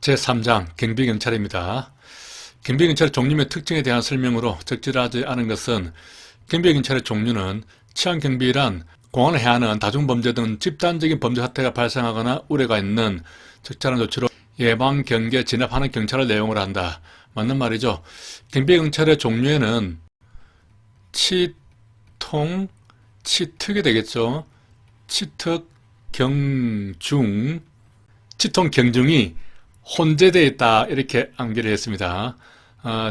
제3장 경비경찰입니다. 경비경찰의 종류 및 특징에 대한 설명으로 적절하지 않은 것은 경비경찰의 종류는 치안경비란 공안을 해하는 다중범죄 등 집단적인 범죄 사태가 발생하거나 우려가 있는 적절한 조치로 예방, 경계, 진압하는 경찰을 내용으로 한다. 맞는 말이죠. 경비경찰의 종류에는 치통, 치특이 되겠죠. 치특, 경중, 치통, 경중이 혼재되어 있다 이렇게 암기를 했습니다.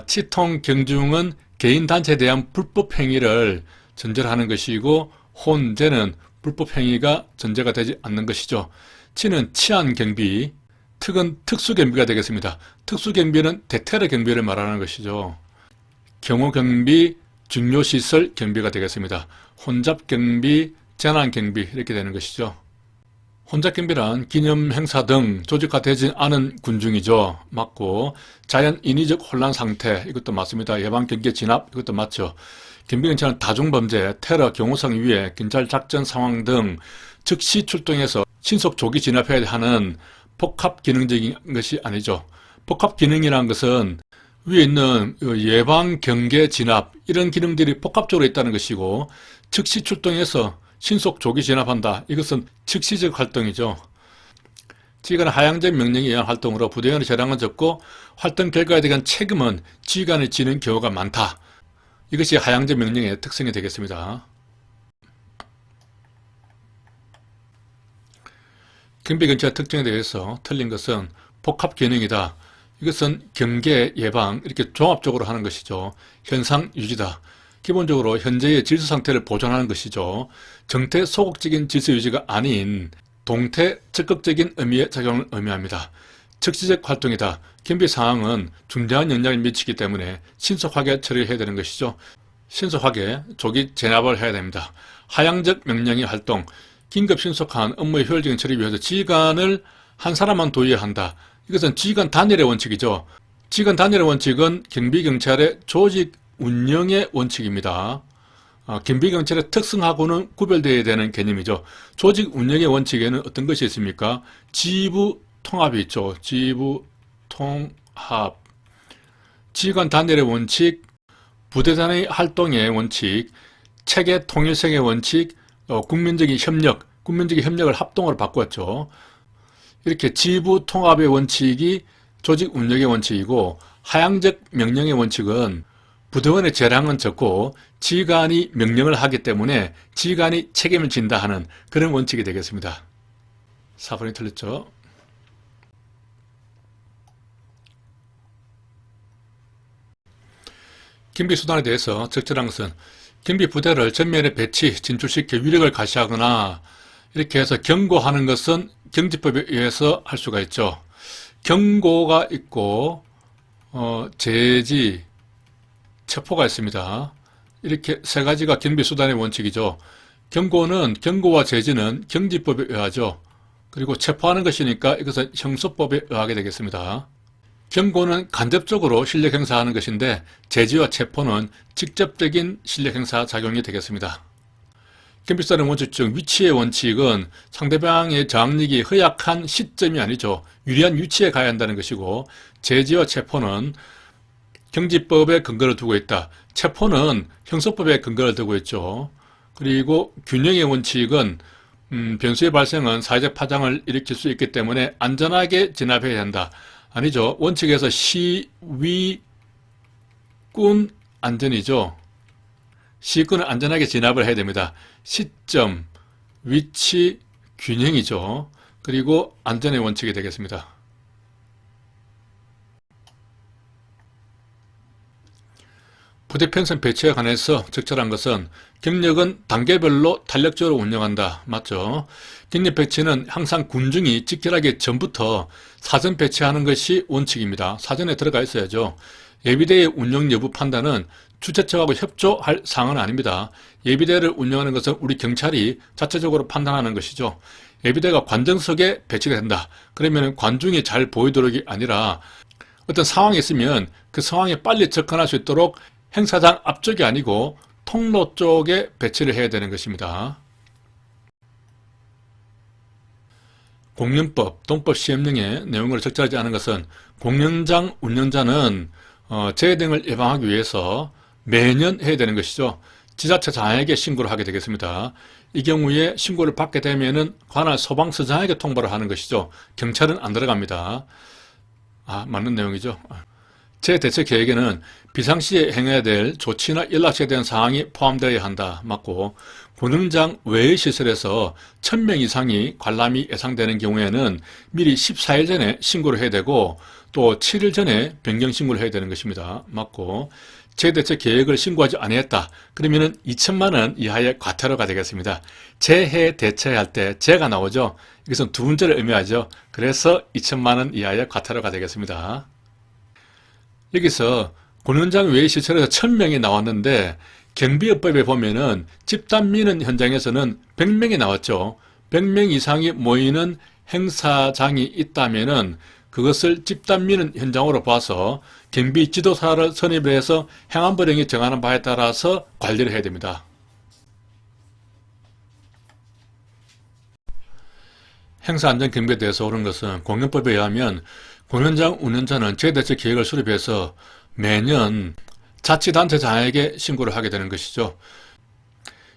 치통, 경중은 개인 단체에 대한 불법 행위를 전제로 하는 것이고 혼재는 불법 행위가 전제가 되지 않는 것이죠. 치는 치안 경비, 특은 특수 경비가 되겠습니다. 특수 경비는 대테러 경비를 말하는 것이죠. 경호 경비, 중요시설 경비가 되겠습니다. 혼잡 경비, 재난 경비 이렇게 되는 것이죠. 혼잡 경비란 기념 행사 등 조직화되지 않은 군중이죠. 맞고 자연 인위적 혼란 상태 이것도 맞습니다. 예방 경계 진압 이것도 맞죠. 경비경찰은 다중범죄, 테러, 경호상 위해 경찰 작전 상황 등 즉시 출동해서 신속 조기 진압해야 하는 복합 기능적인 것이 아니죠. 복합 기능이라는 것은 위에 있는 예방, 경계, 진압 이런 기능들이 복합적으로 있다는 것이고 즉시 출동해서 신속 조기 진압한다. 이것은 즉시적 활동이죠. 지휘관의 하향적 명령에 의한 활동으로 부대원의 재량은 적고 활동 결과에 대한 책임은 지휘관이 지는 경우가 많다. 이것이 하향적 명령의 특성이 되겠습니다. 경비경찰 특징에 대해서 틀린 것은 복합 기능이다. 이것은 경계, 예방 이렇게 종합적으로 하는 것이죠. 현상 유지다. 기본적으로 현재의 질서 상태를 보존하는 것이죠. 정태 소극적인 질서 유지가 아닌 동태 적극적인 의미의 작용을 의미합니다. 즉시적 활동이다. 경비 상황은 중대한 영향을 미치기 때문에 신속하게 처리해야 되는 것이죠. 신속하게 조기 진압을 해야 됩니다. 하향적 명령의 활동, 긴급 신속한 업무의 효율적인 처리 위해서 지휘관을 한 사람만 도의해야 한다. 이것은 지휘관 단일의 원칙이죠. 지휘관 단일의 원칙은 경비경찰의 조직 운영의 원칙입니다. 경비경찰의 특성하고는 구별되어야 되는 개념이죠. 조직 운영의 원칙에는 어떤 것이 있습니까? 지부 통합이 있죠. 지부 통합, 지휘관 단일의 원칙, 부대단의 활동의 원칙, 체계 통일성의 원칙, 국민적인 협력, 국민적인 협력을 합동으로 바꾸었죠. 이렇게 지부 통합의 원칙이 조직 운영의 원칙이고 하향적 명령의 원칙은 부대원의 재량은 적고 지휘관이 명령을 하기 때문에 지휘관이 책임을 진다 하는 그런 원칙이 되겠습니다. 4번이 틀렸죠. 경비수단에 대해서 적절한 것은 경비부대를 전면에 배치, 진출시켜 위력을 가시하거나 이렇게 해서 경고하는 것은 경지법에 의해서 할 수가 있죠. 경고가 있고 제지, 체포가 있습니다. 이렇게 세 가지가 경비수단의 원칙이죠. 경고와 제지는 경지법에 의하죠. 그리고 체포하는 것이니까 이것은 형소법에 의하게 되겠습니다. 경고는 간접적으로 실력 행사하는 것인데 제지와 체포는 직접적인 실력 행사 작용이 되겠습니다. 경비수단의 원칙 중 위치의 원칙은 상대방의 저항력이 허약한 시점이 아니죠. 유리한 위치에 가야 한다는 것이고 제지와 체포는 경지법에 근거를 두고 있다. 체포는 형소법에 근거를 두고 있죠. 그리고 균형의 원칙은 변수의 발생은 사회적 파장을 일으킬 수 있기 때문에 안전하게 진압해야 한다. 아니죠. 원칙에서 시위군 안전이죠. 시위군은 안전하게 진압을 해야 됩니다. 시점, 위치, 균형이죠. 그리고 안전의 원칙이 되겠습니다. 부대 편성 배치에 관해서 적절한 것은 경력은 단계별로 탄력적으로 운영한다. 맞죠? 경력 배치는 항상 군중이 직결하기 전부터 사전 배치하는 것이 원칙입니다. 사전에 들어가 있어야죠. 예비대의 운영 여부 판단은 주최측하고 협조할 사항은 아닙니다. 예비대를 운영하는 것은 우리 경찰이 자체적으로 판단하는 것이죠. 예비대가 관정석에 배치가 된다. 그러면 관중이 잘 보이도록이 아니라 어떤 상황이 있으면 그 상황에 빨리 접근할 수 있도록 행사장 앞쪽이 아니고 통로 쪽에 배치를 해야 되는 것입니다. 공연법, 동법 시행령의 내용을 적절하지 않은 것은 공연장 운영자는 재해 등을 예방하기 위해서 매년 해야 되는 것이죠. 지자체장에게 신고를 하게 되겠습니다. 이 경우에 신고를 받게 되면은 관할 소방서장에게 통보를 하는 것이죠. 경찰은 안 들어갑니다. 맞는 내용이죠. 재 대처 계획에는 비상시에 행해야 될 조치나 연락처에 대한 사항이 포함되어야 한다. 맞고, 공연장 외의 시설에서 1000명 이상이 관람이 예상되는 경우에는 미리 14일 전에 신고를 해야 되고, 또 7일 전에 변경 신고를 해야 되는 것입니다. 맞고, 재대처 계획을 신고하지 않았다. 그러면은 2천만 원 이하의 과태료가 되겠습니다. 재해 대처할 때 재가 나오죠. 이것은 두 문제를 의미하죠. 그래서 2천만 원 이하의 과태료가 되겠습니다. 여기서 공연장 외의 시설에서 1000명이 나왔는데 경비업법에 보면은 집단 민원 현장에서는 100명이 나왔죠. 100명 이상이 모이는 행사장이 있다면은 그것을 집단 민원 현장으로 봐서 경비 지도사를 선임을 해서 행안부령이 정하는 바에 따라서 관리를 해야 됩니다. 행사안전경비에 대해서 옳은 것은 공연법에 의하면 공연장 운영자는 재대처 계획을 수립해서 매년 자치단체장에게 신고를 하게 되는 것이죠.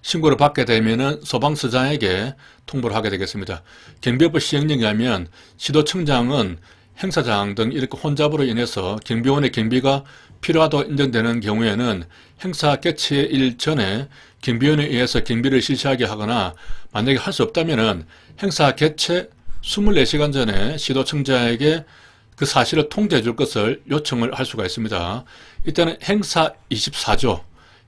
신고를 받게 되면은 소방서장에게 통보를 하게 되겠습니다. 경비법 시행령에 의하면 시도청장은 행사장 등 이렇게 혼잡으로 인해서 경비원의 경비가 필요하다고 인정되는 경우에는 행사 개최일 전에 경비원에 의해서 경비를 실시하게 하거나 만약에 할 수 없다면은 행사 개최 24시간 전에 시도청장에게 그 사실을 통지해 줄 것을 요청을 할 수가 있습니다. 이때는 행사 24조,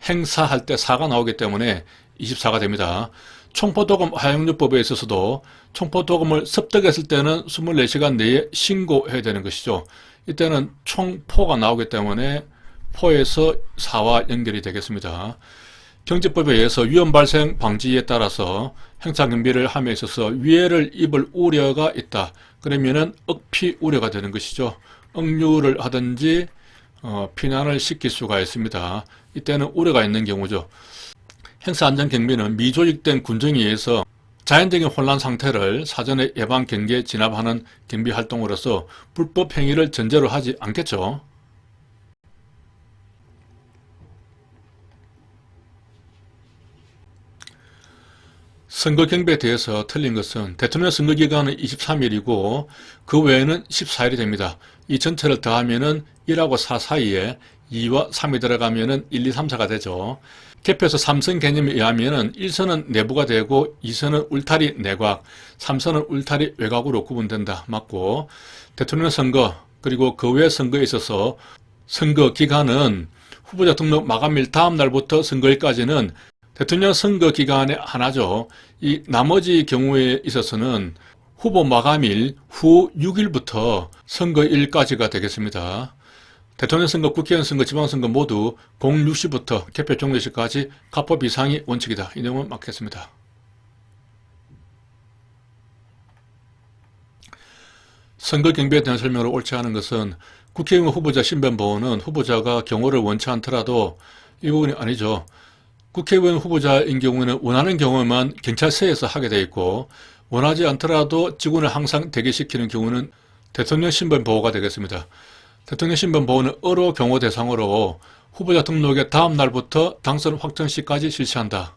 행사할 때 4가 나오기 때문에 24가 됩니다. 총포도금 하용률법에 있어서도 총포도금을 습득했을 때는 24시간 내에 신고해야 되는 것이죠. 이때는 총포가 나오기 때문에 포에서 4와 연결이 되겠습니다. 경제법에 의해서 위험 발생 방지에 따라서 행사 경비를 함에 있어서 위해를 입을 우려가 있다. 그러면은 억피 우려가 되는 것이죠. 억류를 하든지 피난을 시킬 수가 있습니다. 이때는 우려가 있는 경우죠. 행사안전경비는 미조직된 군정에 의해서 자연적인 혼란 상태를 사전에 예방 경계에 진압하는 경비 활동으로서 불법 행위를 전제로 하지 않겠죠. 선거 경비에 대해서 틀린 것은 대통령 선거 기간은 23일이고 그 외에는 14일이 됩니다. 이 전체를 더하면은 1하고 4 사이에 2와 3이 들어가면은 1, 2, 3, 4가 되죠. 개표에서 3선 개념에 의하면은 1선은 내부가 되고 2선은 울타리 내곽, 3선은 울타리 외곽으로 구분된다. 맞고, 대통령 선거 그리고 그 외 선거에 있어서 선거 기간은 후보자 등록 마감일 다음 날부터 선거일까지는 대통령 선거 기간에 하나죠. 이 나머지 경우에 있어서는 후보 마감일 후 6일부터 선거일까지가 되겠습니다. 대통령 선거, 국회의원 선거, 지방선거 모두 06시부터 개표 종료시까지 가법 이상이 원칙이다. 이 내용은 맞겠습니다. 선거 경비에 대한 설명을 옳지 않은 것은 국회의원 후보자 신변보호는 후보자가 경호를 원치 않더라도 이 부분이 아니죠. 국회의원 후보자인 경우는 원하는 경우만 경찰서에서 하게 되어 있고 원하지 않더라도 직원을 항상 대기시키는 경우는 대통령 신변보호가 되겠습니다. 대통령 신변보호는 의료 경호 대상으로 후보자 등록의 다음 날부터 당선 확정 시까지 실시한다.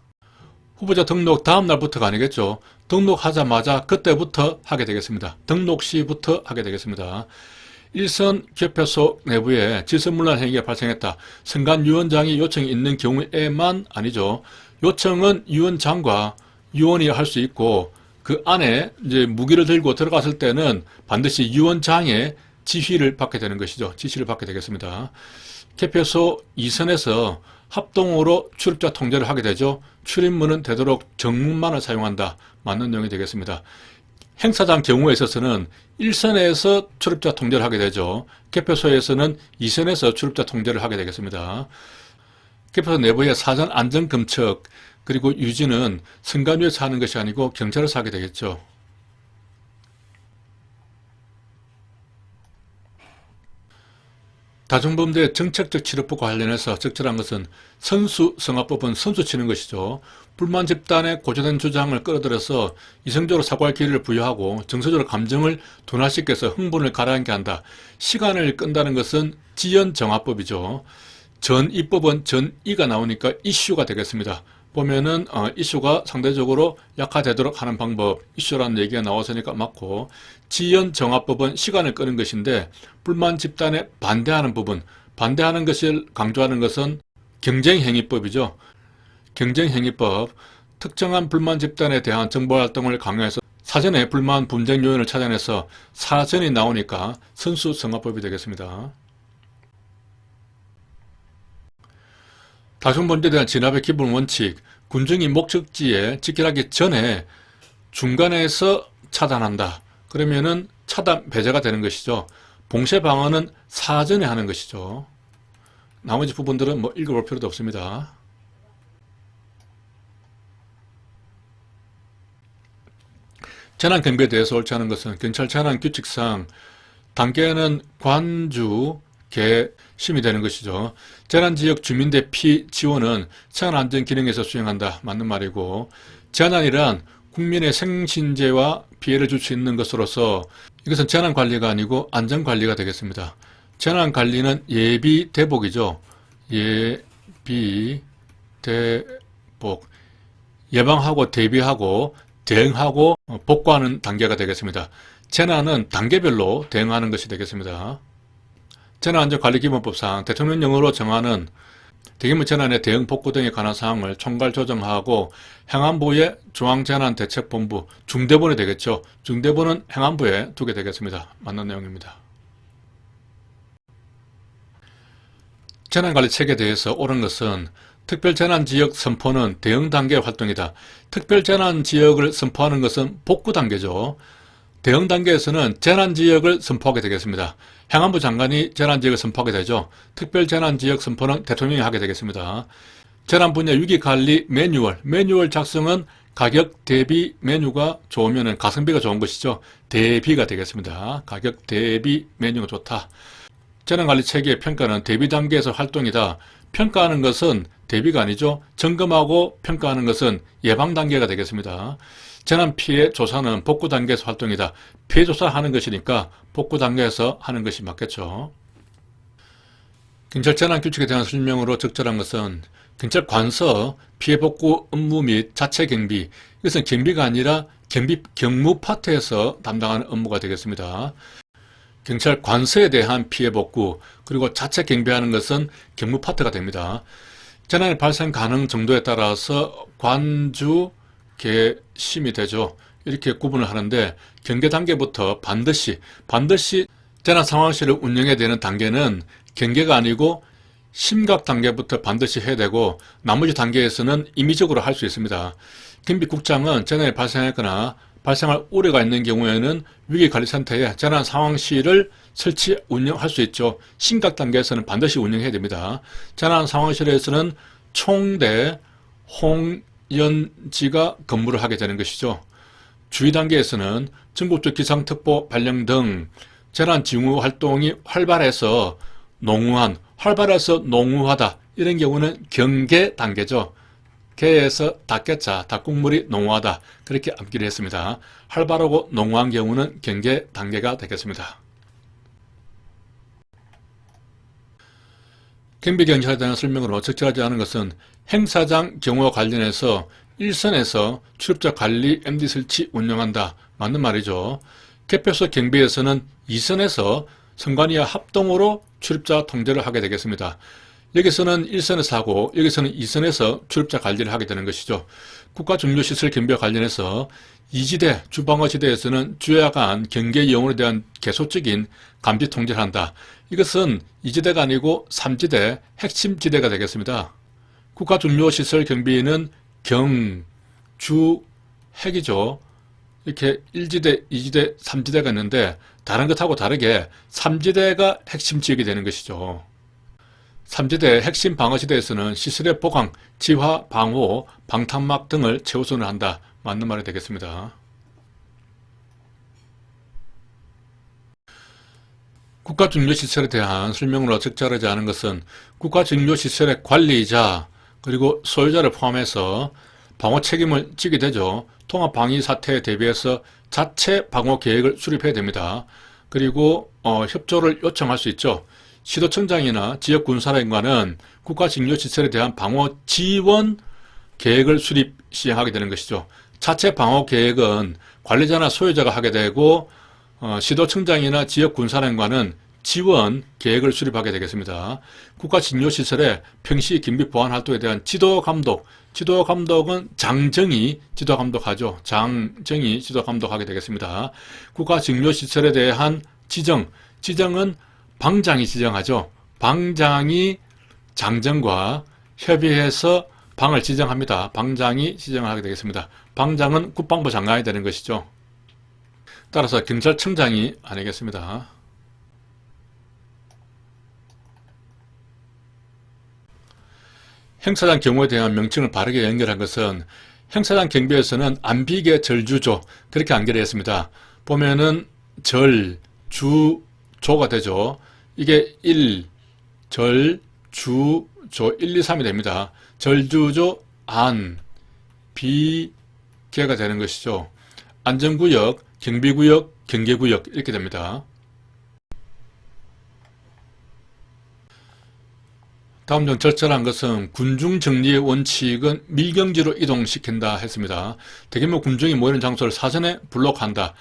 후보자 등록 다음 날부터가 아니겠죠. 등록하자마자 그때부터 하게 되겠습니다. 등록 시부터 하게 되겠습니다. 일선 개표소 내부에 질서문란 행위가 발생했다. 선관위원장이 요청이 있는 경우에만 아니죠. 요청은 위원장과 위원이 할 수 있고 그 안에 이제 무기를 들고 들어갔을 때는 반드시 위원장의 지휘를 받게 되는 것이죠. 지시를 받게 되겠습니다. 개표소 2선에서 합동으로 출입자 통제를 하게 되죠. 출입문은 되도록 정문만을 사용한다. 맞는 내용이 되겠습니다. 행사장 경우에 있어서는 1선에서 출입자 통제를 하게 되죠. 개표소에서는 2선에서 출입자 통제를 하게 되겠습니다. 개표소 내부의 사전 안전검측 그리고 유지는 선관위에서 하는 것이 아니고 경찰에서 하게 되겠죠. 다중범죄 정책적 치료법과 관련해서 적절한 것은 선수성화법은 선수 치는 것이죠. 불만 집단의 고조된 주장을 끌어들여서 이성적으로 사고할 기회를 부여하고 정서적으로 감정을 둔화시켜서 흥분을 가라앉게 한다. 시간을 끈다는 것은 지연정화법이죠. 전이법은 전이가 나오니까 이슈가 되겠습니다. 보면은 이슈가 상대적으로 약화되도록 하는 방법, 이슈라는 얘기가 나와서니까 맞고, 지연정화법은 시간을 끄는 것인데 불만 집단에 반대하는 부분, 반대하는 것을 강조하는 것은 경쟁행위법이죠. 경쟁행위법, 특정한 불만 집단에 대한 정보활동을 강요해서 사전에 불만 분쟁 요인을 찾아내서 사전이 나오니까 선수성화법이 되겠습니다. 다중범죄에 대한 진압의 기본 원칙, 군중이 목적지에 직결하기 전에 중간에서 차단한다. 그러면은 차단 배제가 되는 것이죠. 봉쇄 방어는 사전에 하는 것이죠. 나머지 부분들은 뭐 읽어볼 필요도 없습니다. 재난경비에 대해서 옳지 않은 것은 경찰 재난규칙상 단계는 관주, 개심이 되는 것이죠. 재난지역 주민대 피 지원은 재난안전기능에서 수행한다. 맞는 말이고, 재난이란 국민의 생신재와 피해를 줄 수 있는 것으로서 이것은 재난관리가 아니고 안전관리가 되겠습니다. 재난관리는 예비대복이죠. 예비대복. 예방하고 대비하고 대응하고 복구하는 단계가 되겠습니다. 재난은 단계별로 대응하는 것이 되겠습니다. 재난안전관리기본법상 대통령령으로 정하는 대규모 재난의 대응 복구 등에 관한 사항을 총괄 조정하고 행안부의 중앙재난대책본부, 중대본이 되겠죠. 중대본은 행안부에 두게 되겠습니다. 맞는 내용입니다. 재난관리 체계에 대해서 옳은 것은 특별재난지역 선포는 대응 단계 활동이다. 특별재난지역을 선포하는 것은 복구 단계죠. 대응 단계에서는 재난지역을 선포하게 되겠습니다. 행안부 장관이 재난지역을 선포하게 되죠. 특별재난지역 선포는 대통령이 하게 되겠습니다. 재난 분야 위기관리 매뉴얼 작성은 가격 대비 메뉴가 좋으면 가성비가 좋은 것이죠. 대비가 되겠습니다. 가격 대비 메뉴가 좋다. 재난관리 체계의 평가는 대비 단계에서 활동이다. 평가하는 것은 대비가 아니죠. 점검하고 평가하는 것은 예방 단계가 되겠습니다. 재난 피해 조사는 복구 단계에서 활동이다. 피해 조사하는 것이니까 복구 단계에서 하는 것이 맞겠죠. 경찰 재난 규칙에 대한 설명으로 적절한 것은 경찰 관서 피해 복구 업무 및 자체 경비, 이것은 경비가 아니라 경무 파트에서 담당하는 업무가 되겠습니다. 경찰 관서에 대한 피해 복구, 그리고 자체 경비하는 것은 경무 파트가 됩니다. 재난의 발생 가능 정도에 따라서 관주, 개심이 되죠. 이렇게 구분을 하는데 경계 단계부터 반드시 재난 상황실을 운영해야 되는 단계는 경계가 아니고 심각 단계부터 반드시 해야 되고 나머지 단계에서는 임의적으로 할 수 있습니다. 경비국장은 재난이 발생했거나 발생할 우려가 있는 경우에는 위기관리센터에 재난 상황실을 설치 운영할 수 있죠. 심각 단계에서는 반드시 운영해야 됩니다. 재난 상황실에서는 총대 홍연지가 근무를 하게 되는 것이죠. 주의 단계에서는 전국적 기상특보 발령 등 재난 징후 활동이 활발해서 농후하다 이런 경우는 경계 단계죠. 개에서 닭개자, 닭국물이 농후하다 그렇게 암기를 했습니다. 활발하고 농후한 경우는 경계 단계가 되겠습니다. 경비경찰에 대한 설명으로 적절하지 않은 것은 행사장 경우와 관련해서 일선에서 출입자 관리 MD 설치 운영한다. 맞는 말이죠. 개표소 경비에서는 2선에서 선관위와 합동으로 출입자 통제를 하게 되겠습니다. 여기서는 1선에서 하고 여기서는 2선에서 출입자 관리를 하게 되는 것이죠. 국가중요시설 경비와 관련해서 2지대, 주방어지대에서는 주야간 경계 영혼에 대한 계속적인 감지 통제를 한다. 이것은 2지대가 아니고 3지대, 핵심지대가 되겠습니다. 국가중요시설 경비는 경, 주, 핵이죠. 이렇게 1지대, 2지대, 3지대가 있는데 다른 것하고 다르게 3지대가 핵심 지역이 되는 것이죠. 3지대 핵심 방어지대에서는 시설의 보강, 지화, 방호, 방탄막 등을 최우선을 한다. 맞는 말이 되겠습니다. 국가중요시설에 대한 설명으로 적절하지 않은 것은 국가중요시설의 관리자 그리고 소유자를 포함해서 방호 책임을 지게 되죠. 통합방위 사태에 대비해서 자체 방호 계획을 수립해야 됩니다. 그리고 협조를 요청할 수 있죠. 시도청장이나 지역군사령관은 국가중요시설에 대한 방호 지원 계획을 수립 시행하게 되는 것이죠. 자체 방호 계획은 관리자나 소유자가 하게 되고 시도청장이나 지역군사령관은 지원 계획을 수립하게 되겠습니다. 국가중요시설의 평시 긴급 보안 활동에 대한 지도감독, 지도감독은 장정이 지도감독하죠. 장정이 지도감독하게 되겠습니다. 국가중요시설에 대한 지정은 방장이 지정하죠. 방장이 장정과 협의해서 방을 지정합니다. 방장이 지정하게 되겠습니다. 방장은 국방부 장관이 되는 것이죠. 따라서 경찰청장이 아니겠습니다. 행사장 경우에 대한 명칭을 바르게 연결한 것은 행사장 경비에서는 안비계 절주조 그렇게 연결해 있습니다. 보면은 절, 주, 조가 되죠. 이게 1, 절, 주, 조 1, 2, 3이 됩니다. 절주조, 안, 비, 계가 되는 것이죠. 안전구역, 경비구역, 경계구역 이렇게 됩니다. 다음 중 적절한 것은 군중 정리의 원칙은 밀경지로 이동시킨다 했습니다. 대규모 군중이 모이는 장소를 사전에 블록한다.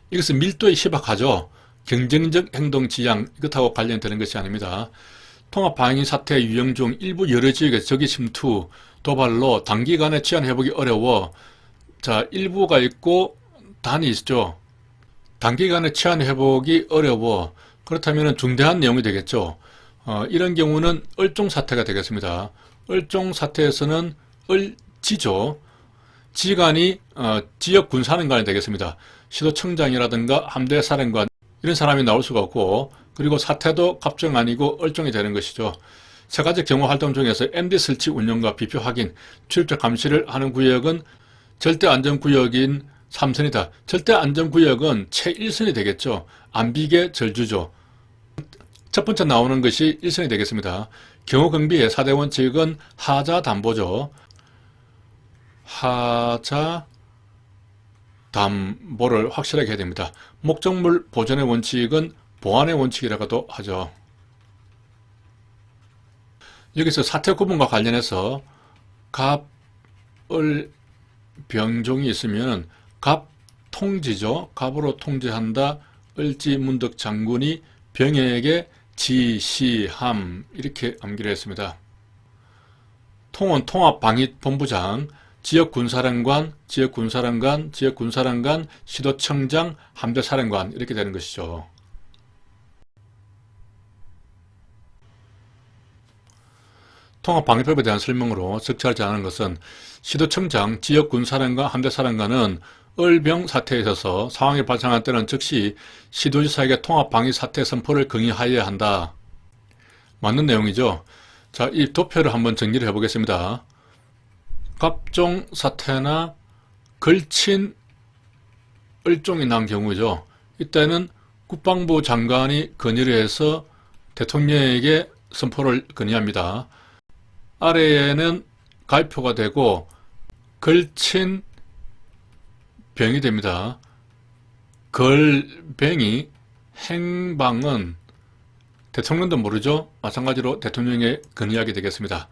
이것은 밀도에 희박하죠. 경쟁적 행동 지향 이것하고 관련되는 것이 아닙니다. 통합방위 사태 유형 중 일부 여러 지역의 적의 침투, 도발로 단기간에 치안 회복이 어려워 일부가 있고 단이 있죠. 단기간에 치안 회복이 어려워 그렇다면 중대한 내용이 되겠죠. 이런 경우는 얼종 사태가 되겠습니다. 얼종 사태에서는 을지죠. 지간이 지역 군사령관이 되겠습니다. 시도청장이라든가 함대사령관 이런 사람이 나올 수가 없고 그리고 사태도 갑종 아니고 얼종이 되는 것이죠. 세 가지 경호 활동 중에서 MD 설치 운영과 비표 확인, 출입자 감시를 하는 구역은 절대안전구역인 3선이다. 절대안전구역은 최1선이 되겠죠. 안비계 절주죠. 첫 번째 나오는 것이 1선이 되겠습니다. 경호경비의 4대 원칙은 하자담보죠. 하자담보를 확실하게 해야 됩니다. 목적물 보존의 원칙은 보안의 원칙이라고도 하죠. 여기서 사태 구분과 관련해서 갑을 병종이 있으면 갑 통지죠. 갑으로 통지한다. 을지 문득 장군이 병에게 지시함 이렇게 암기를 했습니다. 통은 통합방위본부장, 지역군사령관, 시도청장, 함대사령관 이렇게 되는 것이죠. 통합방위법에 대한 설명으로 적절하지 않은 것은 시도청장, 지역군사령관, 함대사령관은 을병 사태에 있어서 상황이 발생할 때는 즉시 시도지사에게 통합방위 사태 선포를 건의하여야 한다. 맞는 내용이죠. 자, 이 도표를 한번 정리를 해보겠습니다. 갑종 사태나 걸친 을종이 난 경우죠. 이때는 국방부 장관이 건의를 해서 대통령에게 선포를 건의합니다. 아래에는 가표가 되고 걸친 병이 됩니다. 걸병이 행방은 대통령도 모르죠. 마찬가지로 대통령에 건의하게 되겠습니다.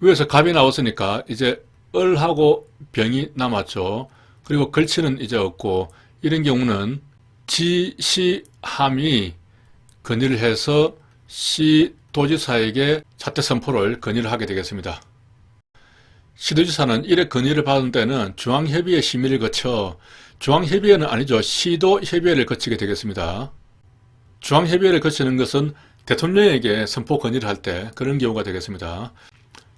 위에서 갑이 나왔으니까 이제 을하고 병이 남았죠. 그리고 걸치는 이제 없고 이런 경우는 지시함이 건의를 해서 시도지사에게 사태 선포를 건의를 하게 되겠습니다. 시도지사는 이래 건의를 받은 때는 중앙협의회 심의를 거쳐 중앙협의회는 아니죠. 시도협의회를 거치게 되겠습니다. 중앙협의회를 거치는 것은 대통령에게 선포 건의를 할 때 그런 경우가 되겠습니다.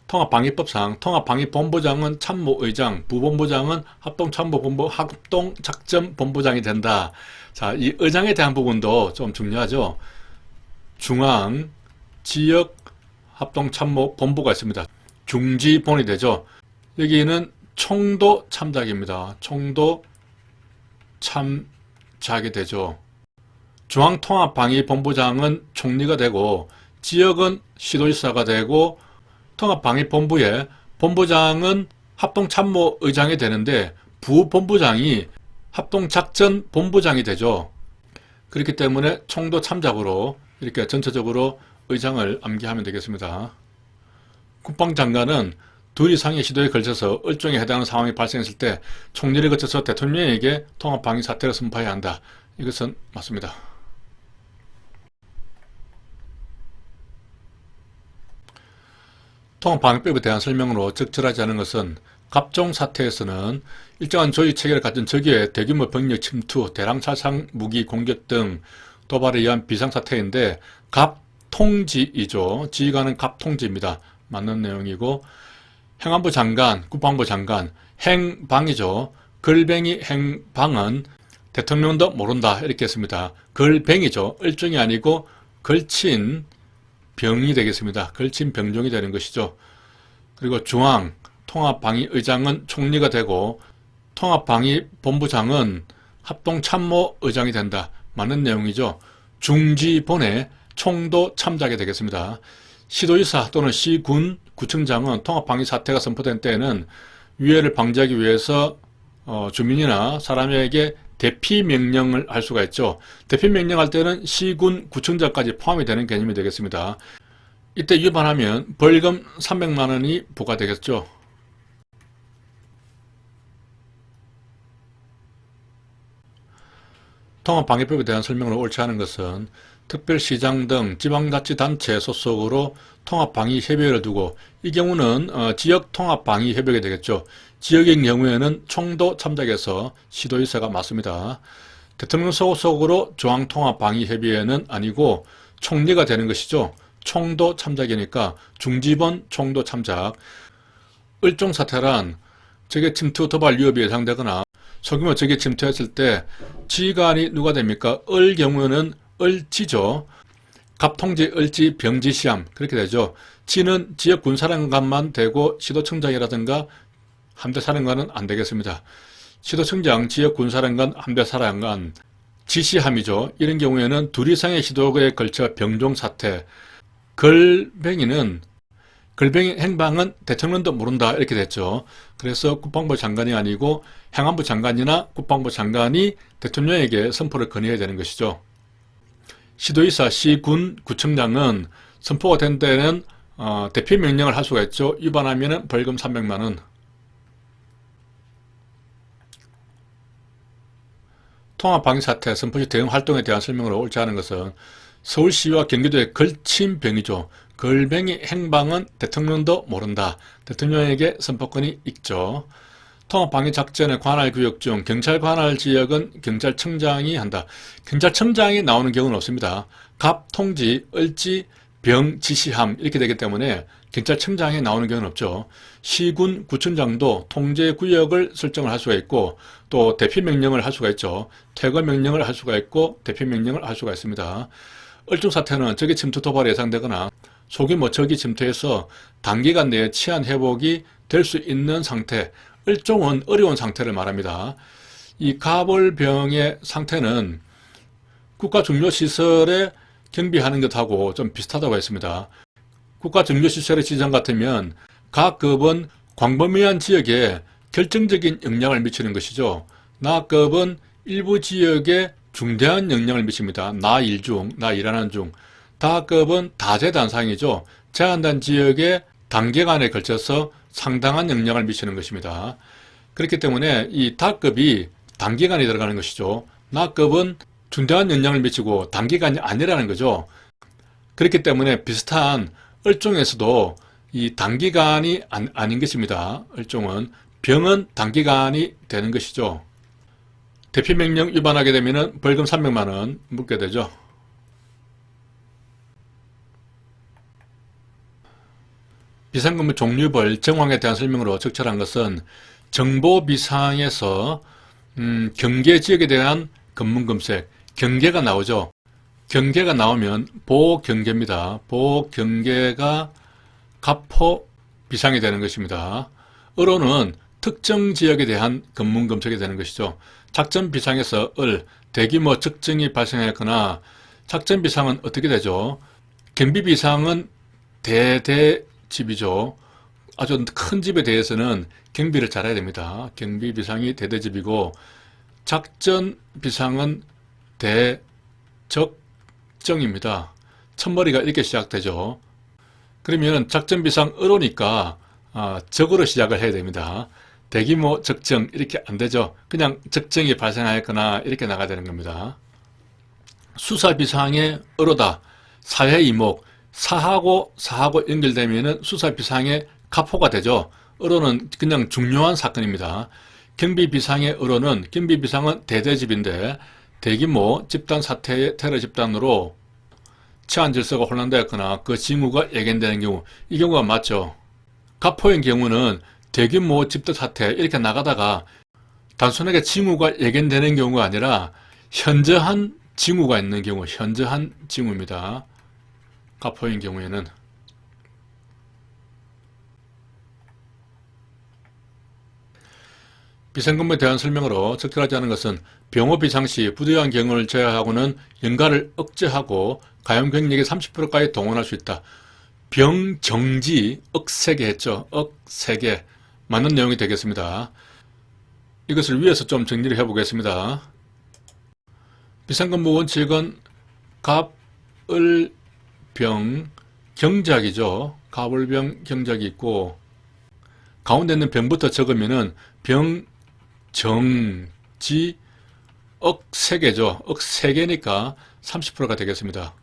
통합방위법상 통합방위본부장은 참모의장, 부본부장은 합동참모본부, 합동작전본부장이 된다. 자, 이 의장에 대한 부분도 좀 중요하죠. 중앙, 지역, 합동참모본부가 있습니다. 중지본이 되죠. 여기는 총도 참작입니다. 총도 참작이 되죠. 중앙통합방위본부장은 총리가 되고 지역은 시도지사가 되고 통합방위본부의 본부장은 합동참모의장이 되는데 부본부장이 합동작전본부장이 되죠. 그렇기 때문에 총도 참작으로 이렇게 전체적으로 의장을 암기하면 되겠습니다. 국방장관은 둘 이상의 시도에 걸쳐서 을종에 해당하는 상황이 발생했을 때 총리를 거쳐서 대통령에게 통합방위 사태를 선포해야 한다. 이것은 맞습니다. 통합방위법에 대한 설명으로 적절하지 않은 것은 갑종 사태에서는 일정한 조직 체계를 갖춘 적의 대규모 병력 침투, 대량 살상 무기 공격 등 도발에 의한 비상사태인데 갑통지이죠. 지휘관은 갑통지입니다. 맞는 내용이고 행안부 장관, 국방부 장관, 행방이죠. 걸뱅이 행방은 대통령도 모른다 이렇게 했습니다. 걸뱅이죠. 을종이 아니고 걸친 병이 되겠습니다. 걸친 병종이 되는 것이죠. 그리고 중앙 통합방위의장은 총리가 되고 통합방위본부장은 합동참모의장이 된다. 맞는 내용이죠. 중지본에 총도 참작이 되겠습니다. 시도지사 또는 시군 구청장은 통합방위 사태가 선포된 때에는 위해를 방지하기 위해서 주민이나 사람에게 대피 명령을 할 수가 있죠. 대피 명령할 때는 시군 구청장까지 포함이 되는 개념이 되겠습니다. 이때 위반하면 벌금 300만 원이 부과되겠죠. 통합방위법에 대한 설명을 옳지 않은 것은 특별시장 등 지방자치단체 소속으로 통합방위협의회를 두고 이 경우는 지역통합방위협의회 되겠죠. 지역인 경우에는 총도 참작해서 시도지사가 맞습니다. 대통령 소속으로 중앙통합방위협의회는 아니고 총리가 되는 것이죠. 총도 참작이니까 중지본 총도 참작. 을종사태란 적의 침투 도발 위협이 예상되거나 소규모 적이 침투했을 때 지휘관이 누가 됩니까? 을 경우에는 을지죠. 갑통지, 을지, 병지, 시함 그렇게 되죠. 지는 지역 군사령관만 되고 시도청장이라든가 함대사령관은 안 되겠습니다. 시도청장, 지역 군사령관, 함대사령관, 지시함이죠. 이런 경우에는 둘 이상의 시도에 걸쳐 병종사태. 걸뱅이 행방은 대통령도 모른다 이렇게 됐죠. 그래서 국방부 장관이 아니고 행안부 장관이나 국방부 장관이 대통령에게 선포를 건의해야 되는 것이죠. 시도지사, 시군, 구청장은 선포가 된 때는 대피 명령을 할 수가 있죠. 위반하면 벌금 300만 원. 통합방위사태 선포시 대응 활동에 대한 설명을 옳지 않은 것은 서울시와 경기도의 걸친 병이죠. 걸뱅이 행방은 대통령도 모른다. 대통령에게 선포권이 있죠. 통합방위작전의 관할 구역 중 경찰 관할 지역은 경찰청장이 한다. 경찰청장이 나오는 경우는 없습니다. 갑, 통지, 을지, 병, 지시함 이렇게 되기 때문에 경찰청장이 나오는 경우는 없죠. 시군, 구청장도 통제구역을 설정을 할 수가 있고 또 대피명령을 할 수가 있죠. 퇴거명령을 할 수가 있고 대피명령을 할 수가 있습니다. 을종사태는 적의 침투 도발이 예상되거나 소규모 적이 침투해서 단기간 내에 치안 회복이 될 수 있는 상태, 을종은 어려운 상태를 말합니다. 이 갑을병의 상태는 국가 중요시설에 경비하는 것하고 좀 비슷하다고 했습니다. 국가 중요시설의 지정 같으면 각 급은 광범위한 지역에 결정적인 영향을 미치는 것이죠. 나급은 일부 지역에 중대한 영향을 미칩니다. 나 일중, 나 일하는 중. 다급은 다재단상이죠. 제한된 지역에 단계간에 걸쳐서 상당한 영향을 미치는 것입니다. 그렇기 때문에 이 다급이 단기간에 들어가는 것이죠. 나급은 중대한 영향을 미치고 단기간이 아니라는 거죠. 그렇기 때문에 비슷한 을종에서도 이 단기간이 아닌 것입니다. 을종은 병은 단기간이 되는 것이죠. 대피명령 위반하게 되면 벌금 300만 원 묻게 되죠. 비상근무 종류별 정황에 대한 설명으로 적절한 것은 정보비상에서 경계지역에 대한 검문검색, 경계가 나오죠. 경계가 나오면 보경계입니다. 보경계가 가포 비상이 되는 것입니다. 어로는 특정 지역에 대한 검문검색이 되는 것이죠. 작전 비상에서 을, 대규모 적정이 발생했거나 작전 비상은 어떻게 되죠? 경비 비상은 대대집이죠. 아주 큰 집에 대해서는 경비를 잘해야 됩니다. 경비 비상이 대대집이고 작전 비상은 대적정입니다. 첫머리가 이렇게 시작되죠. 그러면 작전 비상 어로니까 적으로 시작을 해야 됩니다. 대규모 적정 이렇게 안 되죠. 그냥 적정이 발생하였거나 이렇게 나가야 되는 겁니다. 수사 비상의 어로다. 사회 이목. 사하고 연결되면은 수사 비상의 가포가 되죠. 어로는 그냥 중요한 사건입니다. 경비 비상의 어로는 경비 비상은 대대집인데 대규모 집단 사태의 테러 집단으로 치안 질서가 혼란되었거나 그 징후가 예견되는 경우, 이 경우가 맞죠. 가포인 경우는 대규모 집단 사태 이렇게 나가다가 단순하게 징후가 예견되는 경우가 아니라 현저한 징후가 있는 경우, 현저한 징후입니다. 가포인 경우에는. 비상근무에 대한 설명으로 적절하지 않은 것은 병호 비상시 부득이한 경우를 제외하고는 연가를 억제하고 가용병력의 30%까지 동원할 수 있다. 병정지 억세게 했죠. 억세게. 맞는 내용이 되겠습니다. 이것을 위에서 좀 정리를 해보겠습니다. 비상근무 원칙은 갑, 병, 경작이죠. 갑을병 경작이 있고 가운데 있는 병부터 적으면은 병, 정, 지, 억 3개죠. 억 3개니까 30%가 되겠습니다.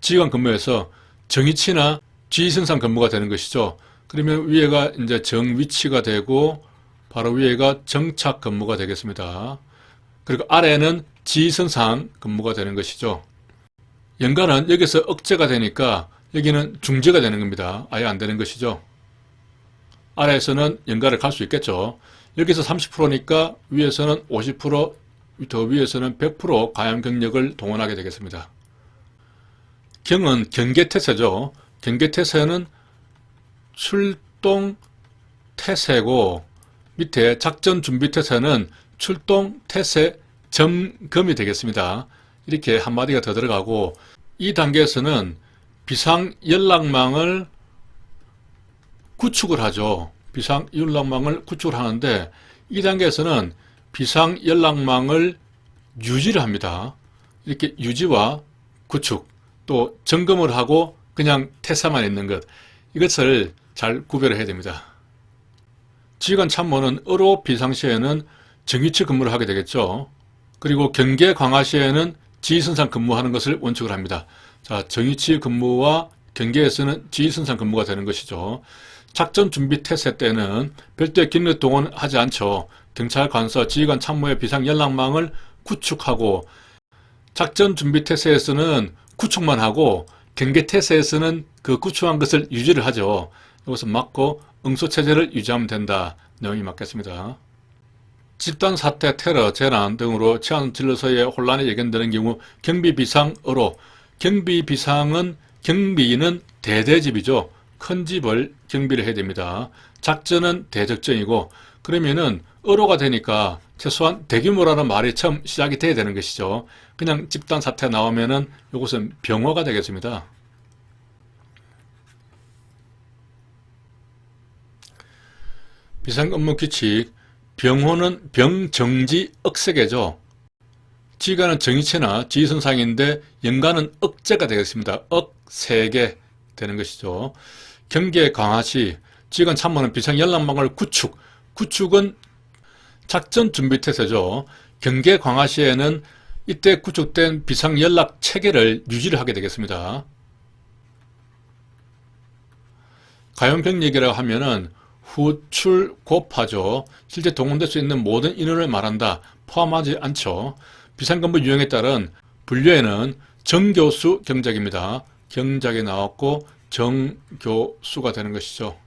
지휘관 근무에서 정위치나 지휘선상 근무가 되는 것이죠. 그러면 위에가 이제 정위치가 되고 바로 위에가 정착 근무가 되겠습니다. 그리고 아래는 지휘선상 근무가 되는 것이죠. 연가는 여기서 억제가 되니까 여기는 중제가 되는 겁니다. 아예 안 되는 것이죠. 아래에서는 연가를 갈 수 있겠죠. 여기서 30%니까 위에서는 50%, 더 위에서는 100% 가용 경력을 동원하게 되겠습니다. 경은 경계태세죠. 경계태세는 출동 태세고 밑에 작전준비태세는 출동 태세 점검이 되겠습니다. 이렇게 한마디가 더 들어가고 이 단계에서는 비상연락망을 구축을 하죠. 비상연락망을 구축을 하는데 이 단계에서는 비상연락망을 유지를 합니다. 이렇게 유지와 구축 또 점검을 하고 그냥 태세만 있는 것 이것을 잘 구별을 해야 됩니다. 지휘관 참모는 어로 비상시에는 정위치 근무를 하게 되겠죠. 그리고 경계 강화 시에는 지휘선상 근무하는 것을 원칙으로 합니다. 자, 정위치 근무와 경계에서는 지휘선상 근무가 되는 것이죠. 작전 준비 태세 때는 별도의 경력 동원하지 않죠. 경찰 관서 지휘관 참모의 비상 연락망을 구축하고 작전 준비 태세에서는 구축만 하고 경계 태세에서는 그 구축한 것을 유지를 하죠. 이것은 맞고 응소체제를 유지하면 된다. 내용이 맞겠습니다. 집단 사태, 테러, 재난 등으로 치안 질서의 혼란이 예견되는 경우 경비 비상어로 경비 비상은 경비는 대대집이죠. 큰 집을 경비를 해야 됩니다. 작전은 대적전이고 그러면은 어로가 되니까 최소한 대규모라는 말이 처음 시작이 돼야 되는 것이죠. 그냥 집단 사태 나오면은 이것은 병호가 되겠습니다. 비상근무 규칙 병호는 병정지 억세계죠. 지휘관은 정위치나 지휘선상인데 연가는 억제가 되겠습니다. 억세계 되는 것이죠. 경계 강화시 지휘관 참모는 비상연락망을 구축. 구축은 작전준비태세죠. 경계 강화 시에는 이때 구축된 비상연락 체계를 유지를 하게 되겠습니다. 가용병력이라고 하면은 후출 곱하죠. 실제 동원될 수 있는 모든 인원을 말한다. 포함하지 않죠. 비상근무 유형에 따른 분류에는 정교수 경작입니다. 경작이 나왔고 정교수가 되는 것이죠.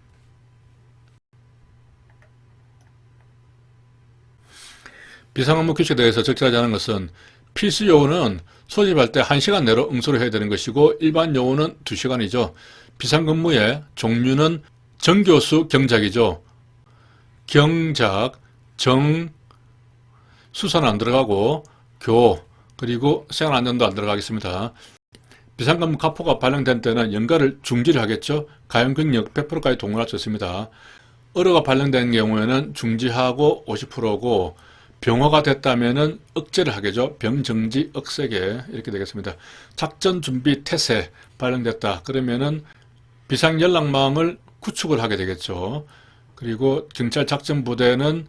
비상근무 규칙에 대해서 적절하지 않은 것은 필수 요원은 소집할 때 1시간 내로 응소를 해야 되는 것이고 일반 요원은 2시간이죠. 비상근무의 종류는 정교수 경작이죠. 경작, 정, 수사는 안 들어가고 교, 그리고 생활안전도 안 들어가겠습니다. 비상금 가포가 발령된 때는 연가를 중지를 하겠죠. 가용경력 100%까지 동원할 수 있습니다. 의료가 발령된 경우에는 중지하고 50%고 병화가 됐다면은 억제를 하겠죠. 병정지 억세게 이렇게 되겠습니다. 작전준비 태세 발령됐다. 그러면은 비상연락망을 구축을 하게 되겠죠. 그리고 경찰 작전부대는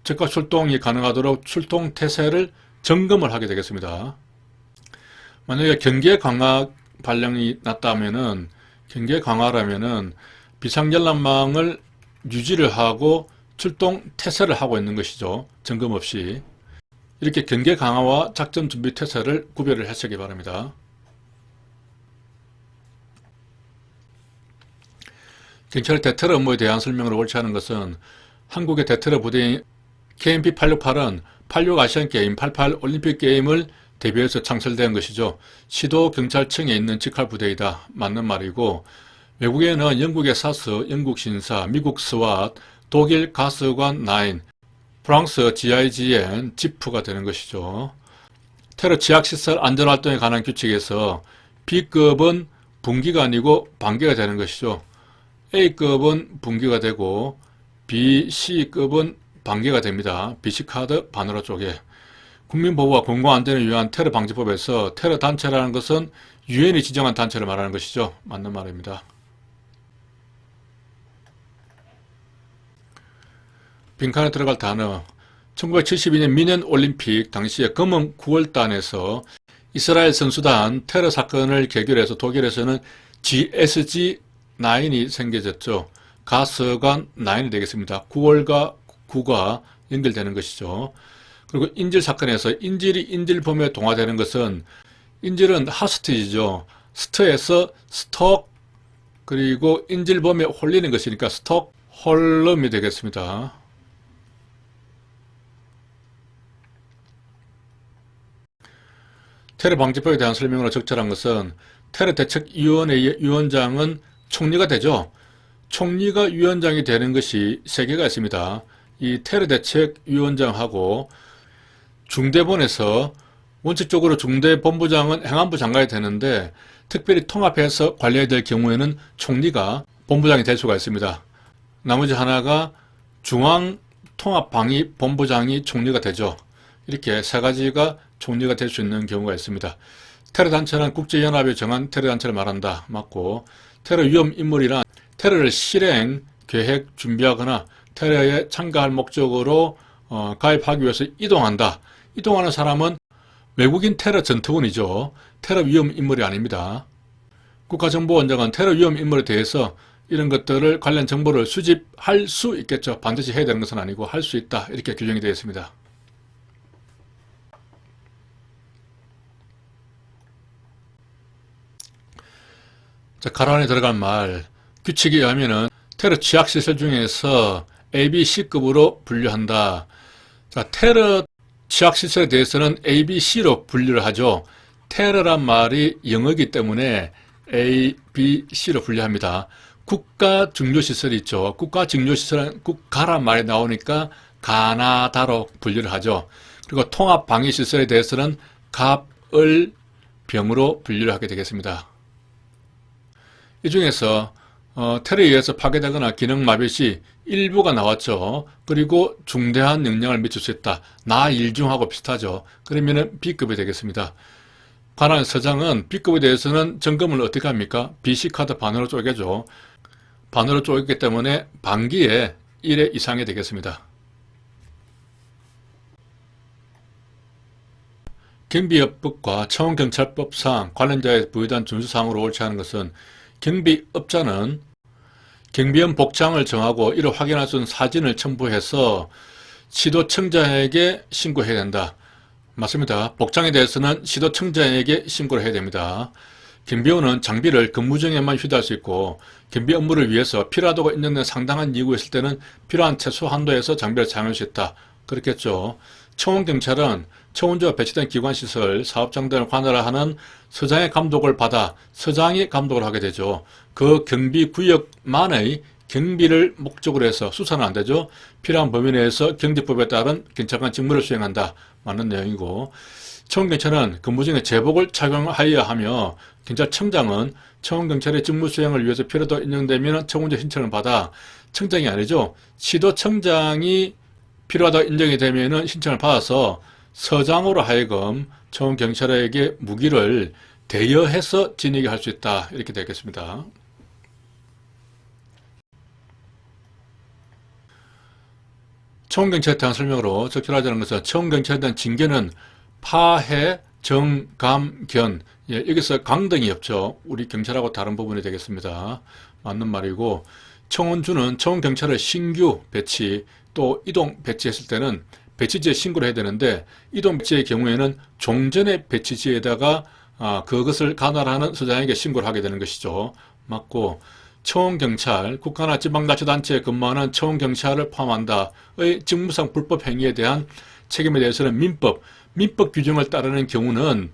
즉각 출동이 가능하도록 출동 태세를 점검을 하게 되겠습니다. 만약에 경계 강화 발령이 났다면은 경계 강화라면은 비상연락망을 유지를 하고 출동 태세를 하고 있는 것이죠. 점검 없이. 이렇게 경계 강화와 작전 준비 태세를 구별을 하시기 바랍니다. 경찰의 대테러 업무에 대한 설명을 옳지 않은 것은 한국의 대테러 부대인 KMP-868은 86 아시안게임, 88 올림픽게임을 대비해서 창설된 것이죠. 시도경찰청에 있는 직할 부대이다. 맞는 말이고, 외국에는 영국의 사스, 영국 신사, 미국 스왓, 독일 가스관 9, 프랑스 GIGN, 지프가 되는 것이죠. 테러 취약시설 안전활동에 관한 규칙에서 B급은 분기가 아니고 반기가 되는 것이죠. A급은 분기가 되고 B, C급은 반기가 됩니다. BC카드 반으로 쪼개. 국민보호와 공공안전을 위한 테러 방지법에서 테러 단체라는 것은 유엔이 지정한 단체를 말하는 것이죠. 맞는 말입니다. 빈칸에 들어갈 단어. 1972년 미넨 올림픽 당시에 검은 9월단에서 이스라엘 선수단 테러 사건을 계기로 해서 독일에서는 GSG9이 생겨졌죠. 가스관 9이 되겠습니다. 9월과 9가 연결되는 것이죠. 그리고 인질 사건에서 인질이 인질범에 동화되는 것은 인질은 하스티지죠. 스트에서 스톡, 그리고 인질범에 홀리는 것이니까 스톡 홀름이 되겠습니다. 테러 방지법에 대한 설명으로 적절한 것은 테러대책위원회의 위원장은 총리가 되죠. 총리가 위원장이 되는 것이 세 개가 있습니다. 이 테러대책위원장하고 중대본에서 원칙적으로 중대본부장은 행안부 장관이 되는데 특별히 통합해서 관리해야 될 경우에는 총리가 본부장이 될 수가 있습니다. 나머지 하나가 중앙통합방위본부장이 총리가 되죠. 이렇게 세 가지가 총리가 될 수 있는 경우가 있습니다. 테러단체는 국제연합이 정한 테러단체를 말한다. 맞고, 테러 위험 인물이란 테러를 실행, 계획, 준비하거나 테러에 참가할 목적으로 가입하기 위해서 이동한다. 이동하는 사람은 외국인 테러 전투원이죠. 테러 위험 인물이 아닙니다. 국가정보원장은 테러 위험 인물에 대해서 이런 것들을 관련 정보를 수집할 수 있겠죠. 반드시 해야 되는 것은 아니고 할 수 있다. 이렇게 규정이 되어 있습니다. 자, 가로 안에 들어간 말. 규칙에 의하면은 테러 취약시설 중에서 A, B, C급으로 분류한다. 자, 테러 취약시설에 대해서는 A, B, C로 분류를 하죠. 테러란 말이 영어이기 때문에 A, B, C로 분류합니다. 국가 증류시설이 있죠. 국가 증류시설은 국가란 말이 나오니까 가나다로 분류를 하죠. 그리고 통합방위시설에 대해서는 갑, 을, 병으로 분류를 하게 되겠습니다. 이 중에서 테러에 의해서 파괴되거나 기능마비 시 일부가 나왔죠. 그리고 중대한 영향을 미칠 수 있다. 나 일중하고 비슷하죠. 그러면 B급이 되겠습니다. 관할 서장은 B급에 대해서는 점검을 어떻게 합니까? BC카드 반으로 쪼개죠. 반으로 쪼개기 때문에 반기에 1의 이상이 되겠습니다. 경비업법과 청원경찰법상 관련자의 부여된 준수사항으로 옳지 않은 것은 경비업자는 경비원 복장을 정하고 이를 확인할 수 있는 사진을 첨부해서 시도청장에게 신고해야 된다. 맞습니다. 복장에 대해서는 시도청장에게 신고를 해야 됩니다. 경비원은 장비를 근무 중에만 휴대할 수 있고 경비 업무를 위해서 필요하다고 인정된 상당한 이유가 있을 때는 필요한 최소 한도에서 장비를 사용할 수 있다. 그렇겠죠. 청원경찰은 청원조가 배치된 기관시설, 사업장 등을 관할하는 서장의 감독을 받아 서장이 감독을 하게 되죠. 그 경비구역만의 경비를 목적으로 해서 수사는 안 되죠. 필요한 범위 내에서 경제법에 따른 경찰관 직무를 수행한다. 맞는 내용이고, 청원경찰은 근무 중에 제복을 착용하여야 하며 경찰청장은 청원경찰의 직무 수행을 위해서 필요도 인정되면 청원제 신청을 받아 청장이 아니죠. 시도청장이 필요하다 인정이 되면 신청을 받아서 서장으로 하여금 청원경찰에게 무기를 대여해서 지니게 할 수 있다. 이렇게 되겠습니다. 청원경찰에 대한 설명으로 적절하지 않은 것은 청원경찰에 대한 징계는 파해, 정, 감, 견. 여기서 강등이 없죠. 우리 경찰하고 다른 부분이 되겠습니다. 맞는 말이고, 청원주는 청원경찰을 신규 배치, 또 이동 배치했을 때는 배치지에 신고를 해야 되는데, 이동 배치의 경우에는 종전의 배치지에다가 그것을 관할하는 서장에게 신고를 하게 되는 것이죠. 맞고, 청원경찰, 국가나 지방자치단체에 근무하는 청원경찰을 포함한다의 직무상 불법 행위에 대한 책임에 대해서는 민법 규정을 따르는 경우는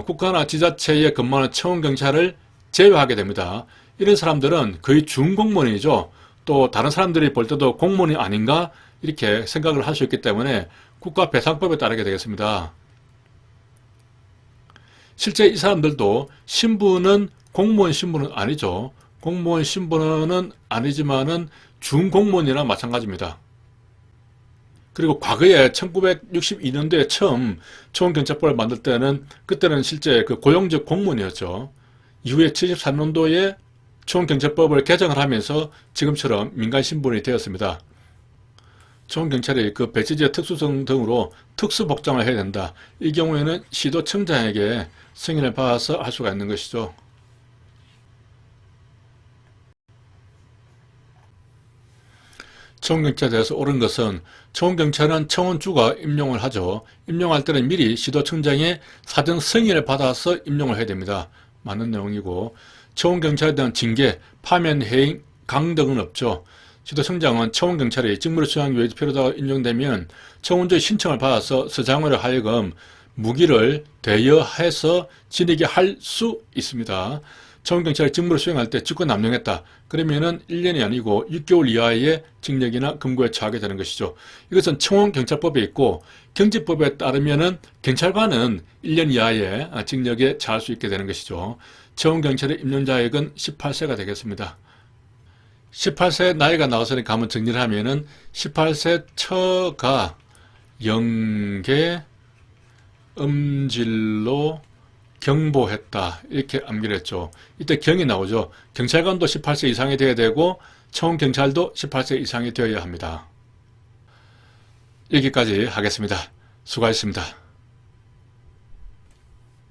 국가나 지자체에 근무하는 청원경찰을 제외하게 됩니다. 이런 사람들은 거의 준공무원이죠. 또 다른 사람들이 볼 때도 공무원이 아닌가 이렇게 생각을 할 수 있기 때문에 국가배상법에 따르게 되겠습니다. 실제 이 사람들도 신분은 공무원 신분은 아니죠. 공무원 신분은 아니지만은 준공무원이나 마찬가지입니다. 그리고 과거에 1962년도에 처음 청원경찰법을 만들 때는 그때는 실제 그 고용적 공무원이었죠. 이후에 73년도에 청원경찰법을 개정을 하면서 지금처럼 민간 신분이 되었습니다. 청원경찰이 그 배치지의 특수성 등으로 특수복장을 해야 된다. 이 경우에는 시도청장에게 승인을 받아서 할 수가 있는 것이죠. 청원경찰에 대해서 옳은 것은 청원경찰은 청원주가 임용을 하죠. 임용할 때는 미리 시도청장의 사전 승인을 받아서 임용을 해야 됩니다. 맞는 내용이고, 청원경찰에 대한 징계, 파면, 해임, 강등은 없죠. 시도청장은 청원경찰이 직무를 수행하기 위해 필요하다고 인정되면 청원주의 신청을 받아서 서장으로 하여금 무기를 대여해서 지니게 할 수 있습니다. 청원경찰이 직무를 수행할 때 직권 남용했다. 그러면은 1년이 아니고 6개월 이하의 징역이나 금고에 처하게 되는 것이죠. 이것은 청원경찰법에 있고, 경제법에 따르면은 경찰관은 1년 이하의 징역에 처할 수 있게 되는 것이죠. 청원경찰의 임용자액은 18세가 되겠습니다. 18세 나이가 나왔으니까 한번 정리를 하면은 18세 처가 영계 음질로 경보했다. 이렇게 암기를 했죠. 이때 경이 나오죠. 경찰관도 18세 이상이 되어야 되고 청원경찰도 18세 이상이 되어야 합니다. 여기까지 하겠습니다. 수고하셨습니다.